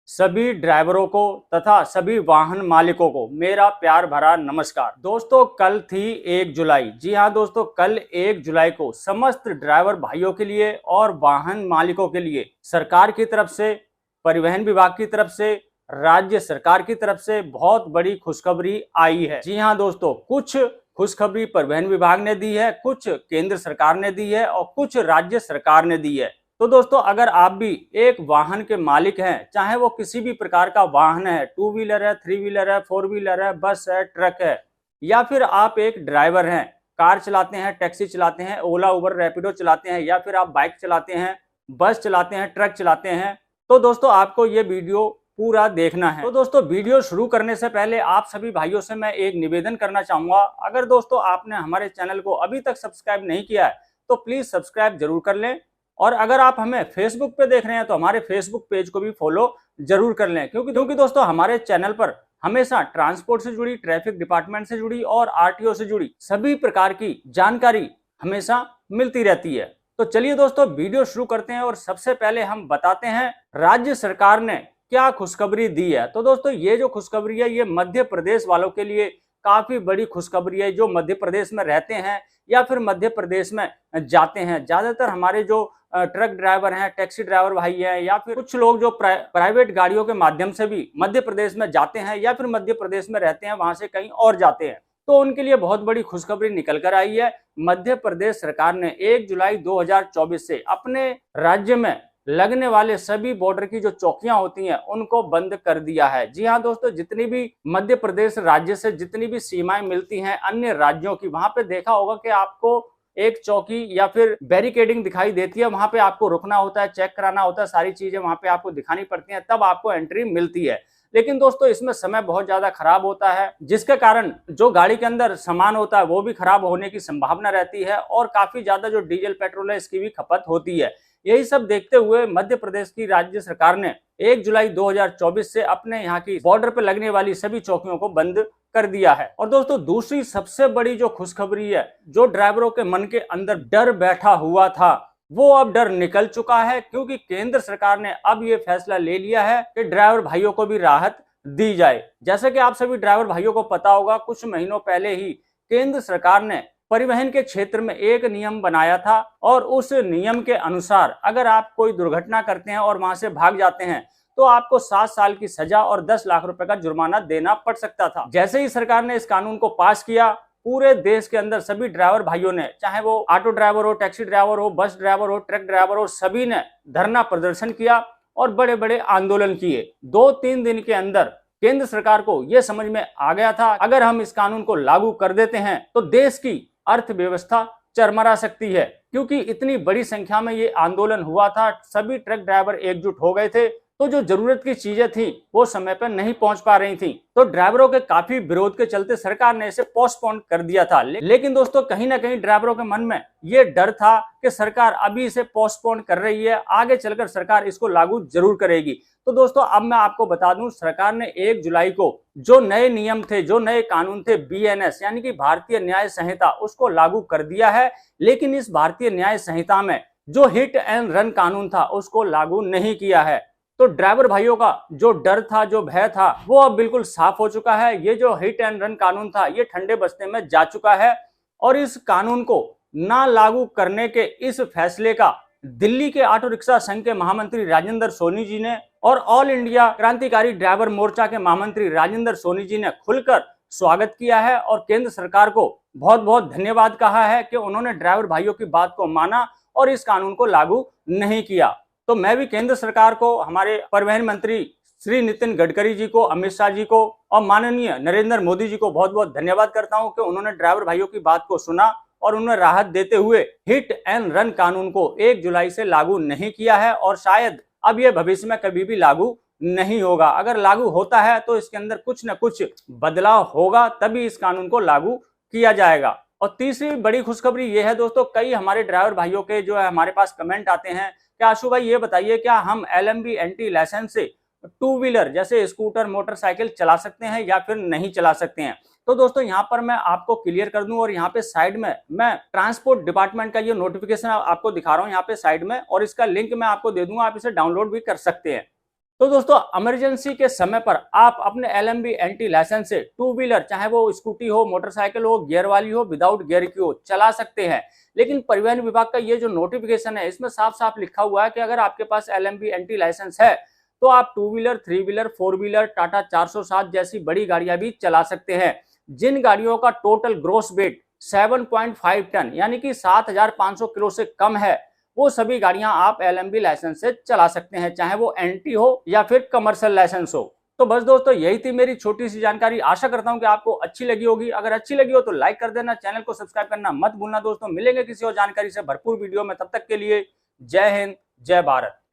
सभी ड्राइवरों को तथा सभी वाहन मालिकों को मेरा प्यार भरा नमस्कार। दोस्तों, कल थी 1 जुलाई। जी हाँ दोस्तों, कल 1 जुलाई को समस्त ड्राइवर भाइयों के लिए और वाहन मालिकों के लिए सरकार की तरफ से, परिवहन विभाग की तरफ से, राज्य सरकार की तरफ से बहुत बड़ी खुशखबरी आई है। जी हाँ दोस्तों, कुछ खुशखबरी परिवहन विभाग ने दी है, कुछ केंद्र सरकार ने दी है और कुछ राज्य सरकार ने दी है। तो दोस्तों, अगर आप भी एक वाहन के मालिक हैं, चाहे वो किसी भी प्रकार का वाहन है, 2 व्हीलर है, 3 व्हीलर है, 4 व्हीलर है, बस है, ट्रक है, या फिर आप एक ड्राइवर हैं, कार चलाते हैं, टैक्सी चलाते हैं, ओला उबर रैपिडो चलाते हैं, या फिर आप बाइक चलाते हैं, बस चलाते हैं, ट्रक चलाते हैं, तो दोस्तों आपको ये वीडियो पूरा देखना है। तो दोस्तों, वीडियो शुरू करने से पहले आप सभी भाइयों से मैं एक निवेदन करना चाहूंगा। अगर दोस्तों आपने हमारे चैनल को अभी तक सब्सक्राइब नहीं किया है तो प्लीज सब्सक्राइब जरूर कर लें, और अगर आप हमें फेसबुक पे देख रहे हैं तो हमारे फेसबुक पेज को भी फॉलो जरूर कर लें, क्योंकि दोस्तों हमारे चैनल पर हमेशा ट्रांसपोर्ट से जुड़ी, ट्रैफिक डिपार्टमेंट से जुड़ी और आरटीओ से जुड़ी सभी प्रकार की जानकारी हमेशा मिलती रहती है। तो चलिए दोस्तों, वीडियो शुरू करते हैं और सबसे पहले हम बताते हैं राज्य सरकार ने क्या खुशखबरी दी है। तो दोस्तों, ये जो खुशखबरी है ये मध्य प्रदेश वालों के लिए काफी बड़ी खुशखबरी है, जो मध्य प्रदेश में रहते हैं या फिर मध्य प्रदेश में जाते हैं। ज्यादातर हमारे जो ट्रक ड्राइवर हैं, टैक्सी ड्राइवर भाई हैं, या फिर कुछ लोग जो प्राइवेट गाड़ियों के माध्यम से भी मध्य प्रदेश में जाते हैं या फिर मध्य प्रदेश में रहते हैं, वहां से कहीं और जाते हैं, तो उनके लिए बहुत बड़ी खुशखबरी निकल कर आई है। मध्य प्रदेश सरकार ने 1 जुलाई 2024 से अपने राज्य में लगने वाले सभी बॉर्डर की जो चौकियां होती हैं उनको बंद कर दिया है। जी हाँ दोस्तों, जितनी भी मध्य प्रदेश राज्य से जितनी भी सीमाएं मिलती हैं अन्य राज्यों की, वहां पे देखा होगा कि आपको एक चौकी या फिर बैरिकेडिंग दिखाई देती है, वहां पे आपको रुकना होता है, चेक कराना होता है, सारी चीजें वहां पे आपको दिखानी पड़ती हैं, तब आपको एंट्री मिलती है। लेकिन दोस्तों, इसमें समय बहुत ज्यादा खराब होता है, जिसके कारण जो गाड़ी के अंदर सामान होता है वो भी खराब होने की संभावना रहती है, और काफी ज्यादा जो डीजल पेट्रोल है इसकी भी खपत होती है। यही सब देखते हुए मध्य प्रदेश की राज्य सरकार ने 1 जुलाई 2024 से अपने यहाँ की बॉर्डर पर लगने वाली सभी चौकियों को बंद कर दिया है। और दोस्तों, दूसरी सबसे बड़ी जो खुशखबरी है, जो ड्राइवरों के मन के अंदर डर बैठा हुआ था वो अब डर निकल चुका है, क्योंकि केंद्र सरकार ने अब ये फैसला ले लिया है कि ड्राइवर भाइयों को भी राहत दी जाए। जैसे कि आप सभी ड्राइवर भाइयों को पता होगा, कुछ महीनों पहले ही केंद्र सरकार ने परिवहन के क्षेत्र में एक नियम बनाया था, और उस नियम के अनुसार अगर आप कोई दुर्घटना करते हैं और वहां से भाग जाते हैं तो आपको 7 साल की सजा और 10 लाख रुपए का जुर्माना देना पड़ सकता था। जैसे ही सरकार ने इस कानून को पास किया, पूरे देश के अंदर सभी ड्राइवर भाइयों ने, चाहे वो ऑटो ड्राइवर हो, टैक्सी ड्राइवर हो, बस ड्राइवर हो, ट्रक ड्राइवर हो, सभी ने धरना प्रदर्शन किया और बड़े बड़े आंदोलन किए। 2-3 दिन के अंदर केंद्र सरकार को यह समझ में आ गया था, अगर हम इस कानून को लागू कर देते हैं तो देश की अर्थव्यवस्था चरमरा सकती है, क्योंकि इतनी बड़ी संख्या में ये आंदोलन हुआ था। सभी ट्रक ड्राइवर एकजुट हो गए थे, तो जो जरूरत की चीजें थी वो समय पर नहीं पहुंच पा रही थी, तो ड्राइवरों के काफी विरोध के चलते सरकार ने इसे पोस्टपोन कर दिया था। लेकिन दोस्तों, कहीं ना कहीं ड्राइवरों के मन में ये डर था कि सरकार अभी इसे पोस्टपोन कर रही है, आगे चलकर सरकार इसको लागू जरूर करेगी। तो दोस्तों, अब मैं आपको बता दूं, सरकार ने 1 जुलाई को जो नए नियम थे, जो नए कानून थे, BNS यानी कि भारतीय न्याय संहिता, उसको लागू कर दिया है। लेकिन इस भारतीय न्याय संहिता में जो हिट एंड रन कानून था उसको लागू नहीं किया है। तो ड्राइवर भाइयों का जो डर था, जो भय था, वो अब बिल्कुल साफ हो चुका है। ये जो हिट एंड रन कानून था ये ठंडे बस्ते में जा चुका है, और इस कानून को ना लागू करने के इस फैसले का दिल्ली के ऑटो रिक्शा संघ के महामंत्री राजेंद्र सोनी जी ने और ऑल इंडिया क्रांतिकारी ड्राइवर मोर्चा के महामंत्री राजेंद्र सोनी जी ने खुलकर स्वागत किया है, और केंद्र सरकार को बहुत बहुत धन्यवाद कहा है कि उन्होंने ड्राइवर भाइयों की बात को माना और इस कानून को लागू नहीं किया। तो मैं भी केंद्र सरकार को, हमारे परिवहन मंत्री श्री नितिन गडकरी जी को, अमित शाह जी को और माननीय नरेंद्र मोदी जी को बहुत बहुत धन्यवाद करता हूं कि उन्होंने ड्राइवर भाइयों की बात को सुना और उन्हें राहत देते हुए हिट एंड रन कानून को 1 जुलाई से लागू नहीं किया है, और शायद अब यह भविष्य में कभी भी लागू नहीं होगा। अगर लागू होता है तो इसके अंदर कुछ न कुछ बदलाव होगा, तभी इस कानून को लागू किया जाएगा। और तीसरी बड़ी खुशखबरी यह है दोस्तों, कई हमारे ड्राइवर भाइयों के जो है हमारे पास कमेंट आते हैं कि आशु भाई ये बताइए, क्या हम LMB एंटी लाइसेंस से 2 व्हीलर जैसे स्कूटर, मोटरसाइकिल चला सकते हैं या फिर नहीं चला सकते हैं। तो दोस्तों, यहाँ पर मैं आपको क्लियर कर दूं, और यहाँ पे साइड में मैं ट्रांसपोर्ट डिपार्टमेंट का ये नोटिफिकेशन आपको दिखा रहा हूँ यहाँ पे साइड में, और इसका लिंक मैं आपको दे दूंगा, आप इसे डाउनलोड भी कर सकते हैं। तो दोस्तों इमरजेंसी के समय पर आप अपने LMB एंटी लाइसेंस से टू व्हीलर, चाहे वो स्कूटी हो, मोटरसाइकिल हो, गियर वाली हो, विदाउट गियर की हो, चला सकते हैं। लेकिन परिवहन विभाग का ये जो नोटिफिकेशन है, इसमें साफ साफ लिखा हुआ है कि अगर आपके पास LMB एंटी लाइसेंस है तो आप two wheeler, three wheeler, four wheeler, Tata 407 जैसी बड़ी गाड़ियां भी चला सकते हैं। जिन गाड़ियों का टोटल ग्रोस वेट 7.5 टन यानी कि 7,500 किलो से कम है, वो सभी गाड़ियां आप LMB लाइसेंस से चला सकते हैं, चाहे वो एंटी हो या फिर कमर्शियल लाइसेंस हो। तो बस दोस्तों, यही थी मेरी छोटी सी जानकारी। आशा करता हूं कि आपको अच्छी लगी होगी। अगर अच्छी लगी हो तो लाइक कर देना, चैनल को सब्सक्राइब करना मत भूलना। दोस्तों, मिलेंगे किसी और जानकारी से भरपूर वीडियो में, तब तक के लिए जय हिंद, जय भारत।